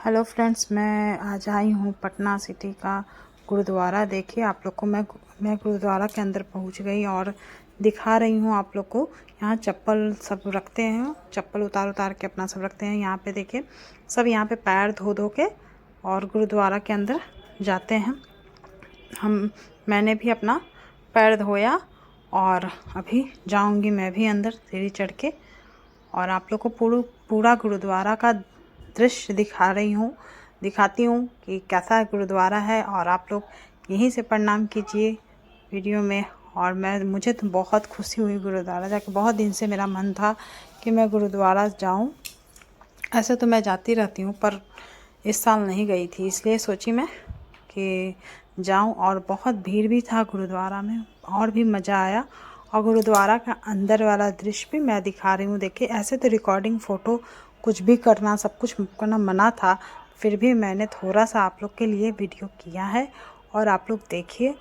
Hello friends, मैं आज आई हूँ पटना सिटी का गुरुद्वारा। देखिए आप लोग को मैं गुरुद्वारा के अंदर पहुँच गई और दिखा रही हूँ आप लोग को। यहाँ चप्पल सब रखते हैं, चप्पल उतार उतार के अपना सब रखते हैं। यहाँ पे देखिए सब यहाँ पे पैर धो धो के और गुरुद्वारा के अंदर जाते हैं। मैंने भी अपना पैर धोया और अभी जाऊँगी मैं भी अंदर सीढ़ी चढ़ के और आप लोग को पूरा गुरुद्वारा का दृश्य दिखाती हूँ कि कैसा गुरुद्वारा है। और आप लोग यहीं से प्रणाम कीजिए वीडियो में। और मुझे तो बहुत खुशी हुई गुरुद्वारा जाके। बहुत दिन से मेरा मन था कि मैं गुरुद्वारा जाऊँ। ऐसे तो मैं जाती रहती हूँ पर इस साल नहीं गई थी, इसलिए सोची मैं कि जाऊँ। और बहुत भीड़ भी था गुरुद्वारा में और भी मज़ा आया। और गुरुद्वारा का अंदर वाला दृश्य भी मैं दिखा रही हूँ। देखिए ऐसे तो रिकॉर्डिंग फ़ोटो कुछ भी करना, सब कुछ करना मना था, फिर भी मैंने थोड़ा सा आप लोग के लिए वीडियो किया है और आप लोग देखिए।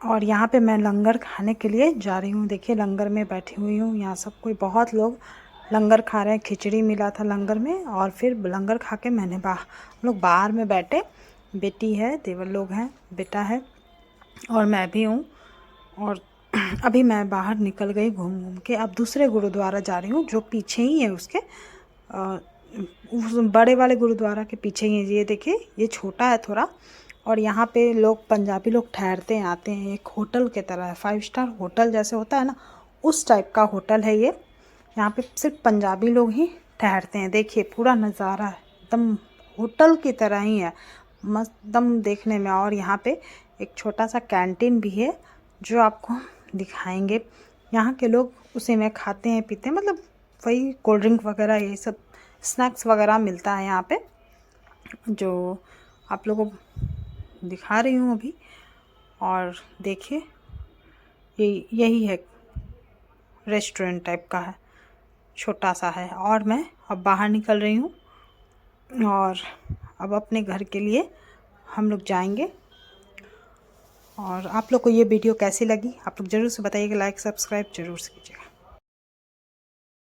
और यहाँ पे मैं लंगर खाने के लिए जा रही हूँ। देखिए लंगर में बैठी हुई हूँ। यहाँ सब कोई बहुत लोग लंगर खा रहे हैं। खिचड़ी मिला था लंगर में और फिर लंगर खा के हम लोग बाहर में बैठे। बेटी है, देवर लोग हैं, बेटा है और मैं भी हूँ। और अभी मैं बाहर निकल गई घूम घूम के। अब दूसरे गुरुद्वारा जा रही हूँ जो पीछे ही है उसके, उस बड़े वाले गुरुद्वारा के पीछे ही है। ये देखिए ये छोटा है थोड़ा। और यहाँ पे लोग पंजाबी लोग ठहरते हैं, आते हैं। एक होटल के तरह है, 5 स्टार होटल जैसे होता है ना, उस टाइप का होटल है ये। यहाँ पे सिर्फ पंजाबी लोग ही ठहरते हैं। देखिए पूरा नज़ारा एकदम होटल की तरह ही है, मस्त एकदम देखने में। और यहाँ पे एक छोटा सा कैंटीन भी है जो आपको दिखाएंगे। यहाँ के लोग उसी में खाते हैं पीते हैं, मतलब वही कोल्ड ड्रिंक वगैरह ये सब स्नैक्स वगैरह मिलता है यहाँ पे, जो आप लोगों को दिखा रही हूँ अभी। और देखिए यही है, रेस्टोरेंट टाइप का है, छोटा सा है। और मैं अब बाहर निकल रही हूँ और अब अपने घर के लिए हम लोग जाएंगे। और आप लोग को ये वीडियो कैसी लगी आप लोग ज़रूर से बताइएगा। लाइक सब्सक्राइब ज़रूर से कीजिएगा।